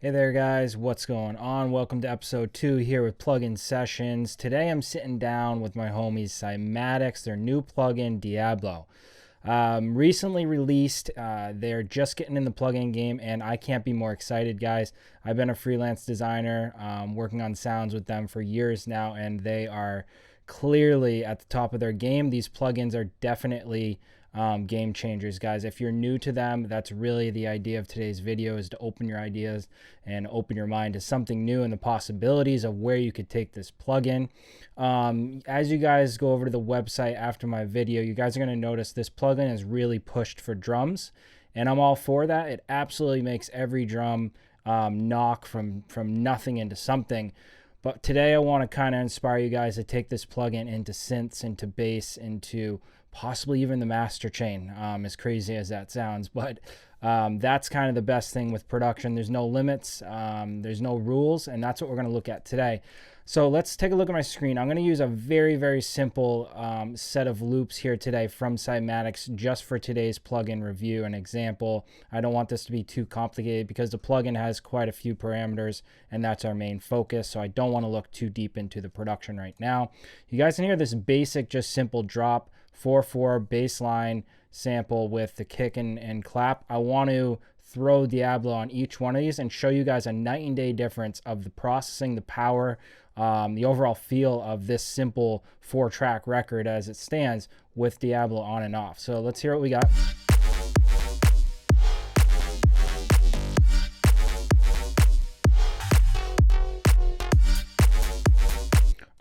Hey there guys, what's going on? Welcome to episode 2 here with Plugin Sessions. Today I'm sitting down with my homies Cymatics, their new plugin Diablo. Recently released, they're just getting in the plugin game and I can't be more excited, guys. I've been a freelance designer working on sounds with them for years now, and they are clearly at the top of their game. These plugins are definitely game changers, guys. If you're new to them, that's really the idea of today's video, is to open your ideas and open your mind to something new and the possibilities of where you could take this plugin. As you guys go over to the website after my video, you guys are going to notice this plugin is really pushed for drums, and I'm all for that. It absolutely makes every drum knock from nothing into something. But today I want to kind of inspire you guys to take this plugin into synths, into bass, into possibly even the master chain, as crazy as that sounds. But that's kind of the best thing with production. There's no limits, there's no rules, and that's what we're going to look at today. So let's take a look at my screen. I'm going to use a very, very simple set of loops here today from Cymatics just for today's plugin review and example. I don't want this to be too complicated because the plugin has quite a few parameters, and that's our main focus. So I don't want to look too deep into the production right now. You guys can hear this basic, just simple drop, 4/4 bass line sample with the kick and clap. I want to throw Diablo on each one of these and show you guys a night and day difference of the processing, the power, the overall feel of this simple 4-track record as it stands with Diablo on and off. So let's hear what we got.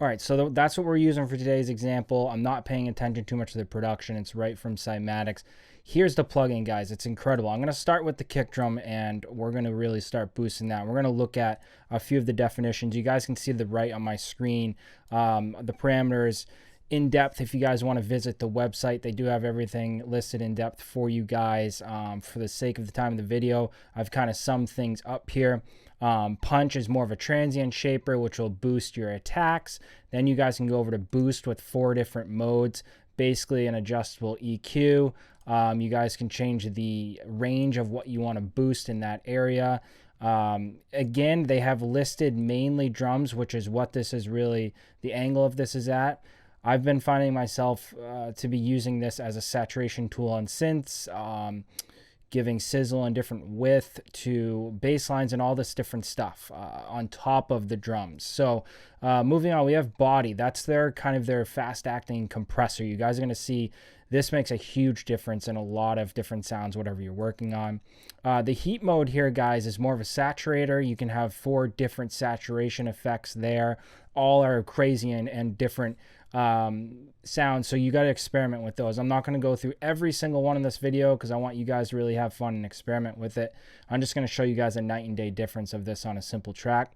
All right, so that's what we're using for today's example. I'm not paying attention too much to the production. It's right from Cymatics. Here's the plugin, guys. It's incredible. I'm going to start with the kick drum, and we're going to really start boosting that. We're going to look at a few of the definitions. You guys can see the right on my screen, the parameters in depth. If you guys want to visit the website, they do have everything listed in depth for you guys. For the sake of the time of the video, I've kind of summed things up here. Punch is more of a transient shaper, which will boost your attacks. Then you guys can go over to boost with 4 different modes, basically an adjustable EQ. You guys can change the range of what you want to boost in that area. Again, they have listed mainly drums, which is what this is really, the angle of this is at. I've been finding myself to be using this as a saturation tool on synths, giving sizzle and different width to bass lines and all this different stuff on top of the drums. So moving on, we have body. That's their kind of their fast acting compressor. You guys are going to see this makes a huge difference in a lot of different sounds, whatever you're working on. The heat mode here, guys, is more of a saturator. You can have 4 different saturation effects there. All are crazy and different sounds, so you got to experiment with those. I'm not going to go through every single one in this video because I want you guys to really have fun and experiment with it. I'm just going to show you guys a night and day difference of this on a simple track.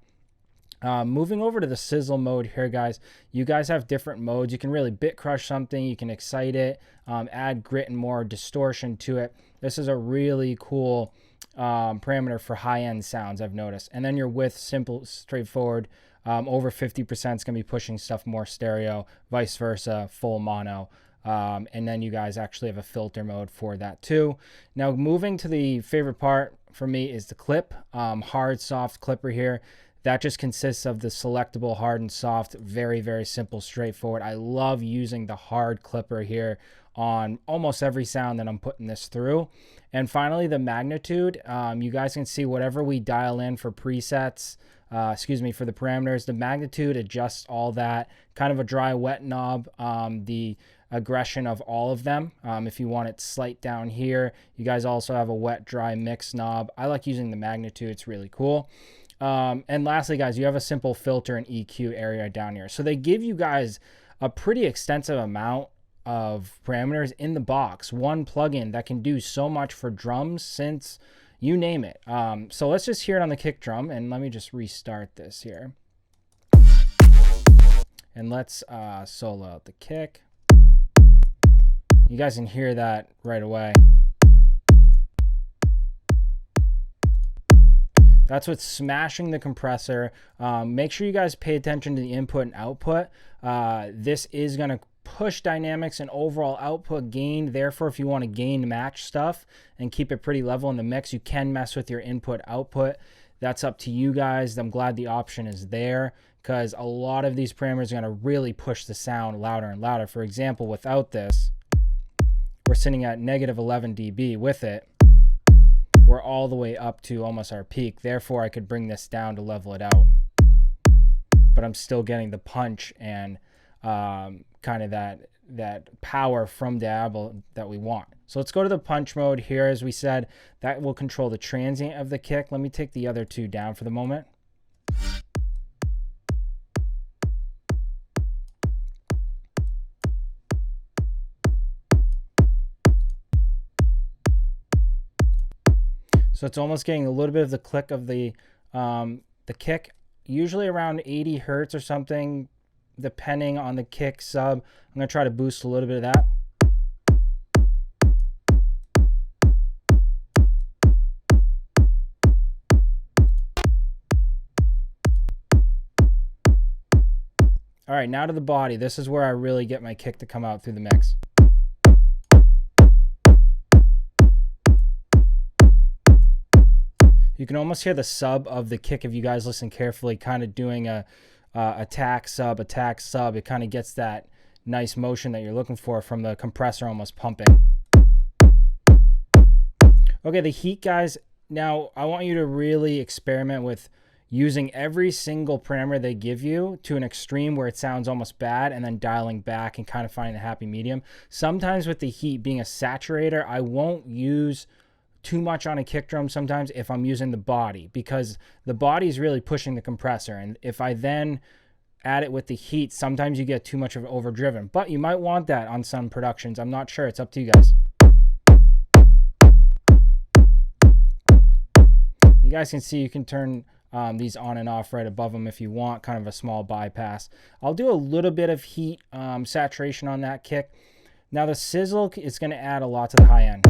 Moving over to the sizzle mode here, guys, you guys have different modes. You can really bit crush something, you can excite it, add grit and more distortion to it. This is a really cool parameter for high-end sounds, I've noticed. And then your width, simple, straightforward. Over 50% is going to be pushing stuff more stereo, vice versa, full mono. And then you guys actually have a filter mode for that too. Now moving to the favorite part for me is the clip, hard, soft clipper here. That just consists of the selectable hard and soft, very, very simple, straightforward. I love using the hard clipper here on almost every sound that I'm putting this through. And finally, the magnitude. You guys can see whatever we dial in for presets, for the parameters, the magnitude adjusts all that. Kind of a dry, wet knob. The aggression of all of them. If you want it slight down here, you guys also have a wet, dry mix knob. I like using the magnitude. It's really cool. And lastly, guys, you have a simple filter and EQ area down here. So they give you guys a pretty extensive amount of parameters in the box. One plugin that can do so much for drums, synths, you name it. So let's just hear it on the kick drum, and let me just restart this here. And let's solo out the kick. You guys can hear that right away. That's what's smashing the compressor. Make sure you guys pay attention to the input and output. This is going to push dynamics and overall output gain. Therefore, if you want to gain match stuff and keep it pretty level in the mix, you can mess with your input output. That's up to you guys. I'm glad the option is there, because a lot of these parameters are going to really push the sound louder and louder. For example, without this, we're sitting at negative 11 dB. With it, we're all the way up to almost our peak. Therefore, I could bring this down to level it out. But I'm still getting the punch and kind of that power from Diablo that we want. So let's go to the punch mode here. As we said, that will control the transient of the kick. Let me take the other two down for the moment. So it's almost getting a little bit of the click of the kick, usually around 80 hertz or something, depending on the kick sub. I'm going to try to boost a little bit of that. All right, now to the body. This is where I really get my kick to come out through the mix. You can almost hear the sub of the kick if you guys listen carefully, kind of doing a attack, sub. It kind of gets that nice motion that you're looking for from the compressor almost pumping. Okay, the heat, guys. Now, I want you to really experiment with using every single parameter they give you to an extreme where it sounds almost bad, and then dialing back and kind of finding the happy medium. Sometimes with the heat being a saturator, I won't use too much on a kick drum sometimes if I'm using the body, because the body is really pushing the compressor. And if I then add it with the heat, sometimes you get too much of it overdriven. But you might want that on some productions. I'm not sure. It's up to you guys. You guys can see you can turn these on and off right above them if you want, kind of a small bypass. I'll do a little bit of heat saturation on that kick. Now the sizzle is going to add a lot to the high end.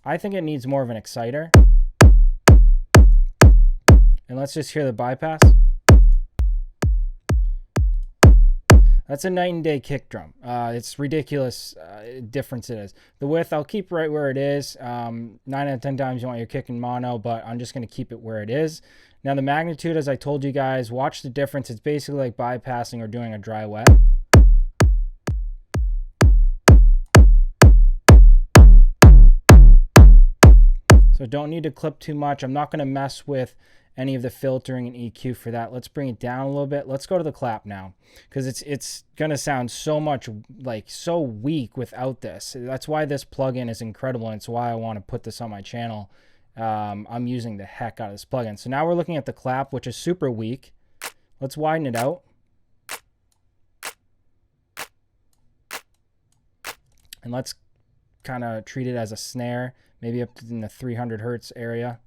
I think it needs more of an exciter. And let's just hear the bypass. That's a night and day kick drum. It's ridiculous difference it is. The width, I'll keep right where it is. 9 out of 10 times you want your kick in mono, but I'm just going to keep it where it is. Now the magnitude, as I told you guys, watch the difference. It's basically like bypassing or doing a dry wet. So don't need to clip too much. I'm not going to mess with any of the filtering and EQ for that. Let's bring it down a little bit. Let's go to the clap now, because it's going to sound so much like so weak without this. That's why this plugin is incredible, and it's why I want to put this on my channel. I'm using the heck out of this plugin. So now we're looking at the clap, which is super weak. Let's widen it out. And let's kind of treat it as a snare, maybe up in the 300 hertz area.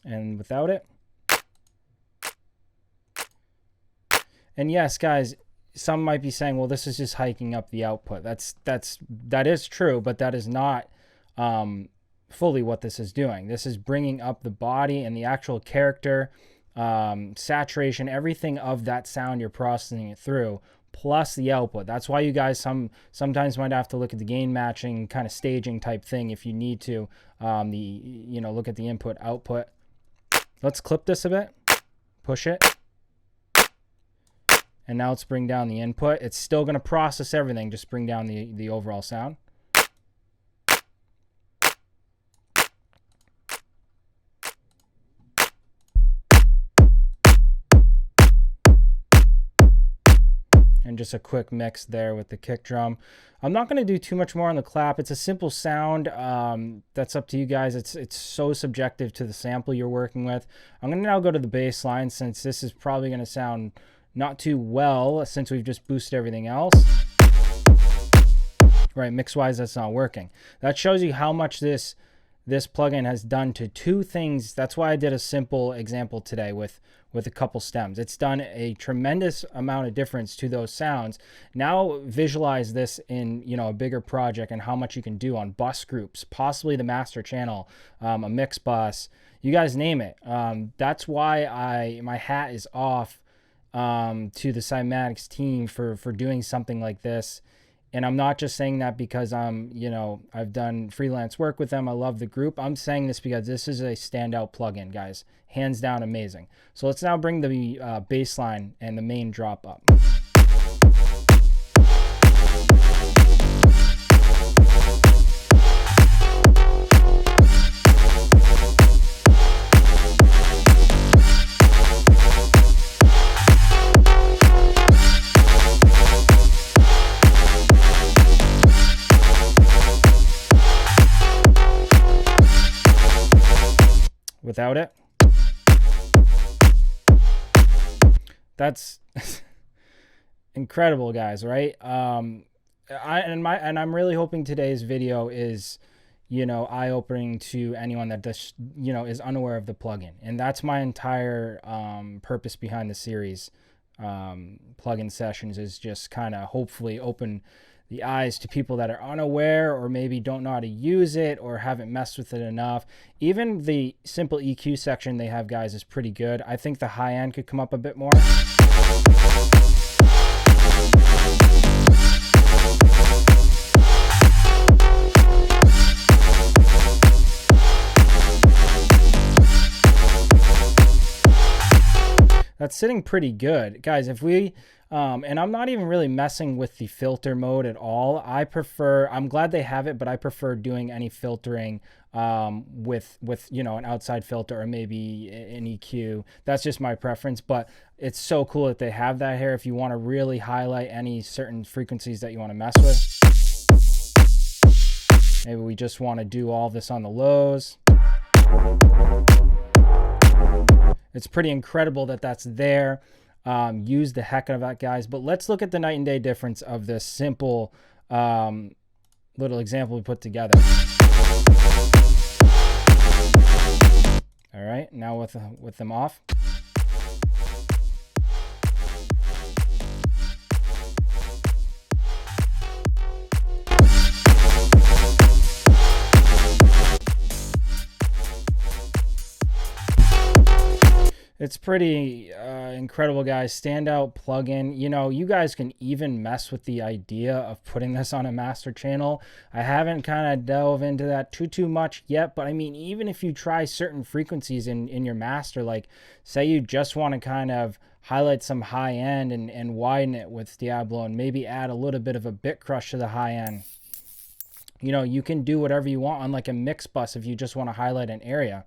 And without it. And yes, guys, some might be saying, well, this is just hiking up the output. That is true, but that is not fully what this is doing. This is bringing up the body and the actual character, saturation, everything of that sound you're processing it through, plus the output. That's why you guys sometimes might have to look at the gain matching kind of staging type thing if you need to. Look at the input output. Let's clip this a bit, push it. And now let's bring down the input. It's still going to process everything, just bring down the overall sound. And just a quick mix there with the kick drum. I'm not going to do too much more on the clap. It's a simple sound. That's up to you guys. It's so subjective to the sample you're working with. I'm going to now go to the bass line, since this is probably going to sound not too well since we've just boosted everything else. Right, mix-wise, that's not working. That shows you how much this this plugin has done to two things. That's why I did a simple example today with a couple stems. It's done a tremendous amount of difference to those sounds. Now visualize this in, you know, a bigger project and how much you can do on bus groups, possibly the master channel, a mix bus, you guys name it. That's why my hat is off to the Cymatics team for doing something like this. And I'm not just saying that because you know, I've done freelance work with them. I love the group. I'm saying this because this is a standout plugin, guys. Hands down amazing. So let's now bring the bass line and the main drop up. Without it, that's incredible, guys, right? I'm really hoping today's video is, you know, eye-opening to anyone that does, you know, is unaware of the plugin. And that's my entire purpose behind the series, plugin sessions, is just kind of hopefully open the eyes to people that are unaware or maybe don't know how to use it or haven't messed with it enough. Even the simple EQ section they have, guys, is pretty good. I think the high end could come up a bit more. That's sitting pretty good, guys. If we and I'm not even really messing with the filter mode at all. I'm glad they have it, but I prefer doing any filtering with you know, an outside filter or maybe an EQ. That's just my preference, but it's so cool that they have that here if you want to really highlight any certain frequencies that you want to mess with. Maybe we just want to do all this on the lows. It's pretty incredible that that's there. Use the heck out of that, guys. But let's look at the night and day difference of this simple little example we put together. All right, now with them off. It's pretty incredible, guys. Standout plugin. You know, you guys can even mess with the idea of putting this on a master channel. I haven't kind of delved into that too much yet, but I mean, even if you try certain frequencies in your master, like say you just want to kind of highlight some high end and widen it with Diablo and maybe add a little bit of a bit crush to the high end. You know, you can do whatever you want on like a mix bus if you just want to highlight an area.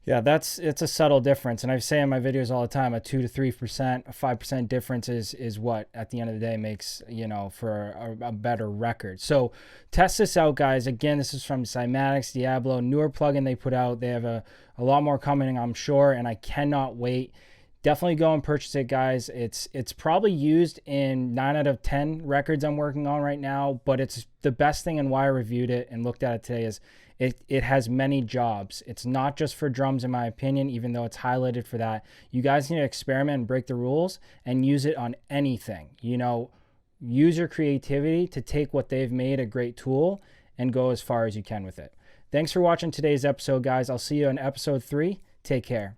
Yeah, it's a subtle difference. And I say in my videos all the time, a 2 to 3%, a 5% difference is what at the end of the day makes, you know, for a better record. So test this out, guys. Again, this is from Cymatics, Diablo, newer plugin they put out. They have a lot more coming, I'm sure, and I cannot wait. Definitely go and purchase it, guys. It's probably used in 9 out of 10 records I'm working on right now, but it's the best thing, and why I reviewed it and looked at it today is it has many jobs. It's not just for drums, in my opinion, even though it's highlighted for that. You guys need to experiment and break the rules and use it on anything. You know, use your creativity to take what they've made a great tool and go as far as you can with it. Thanks for watching today's episode, guys. I'll see you in episode 3. Take care.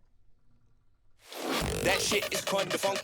That shit is quite the funk.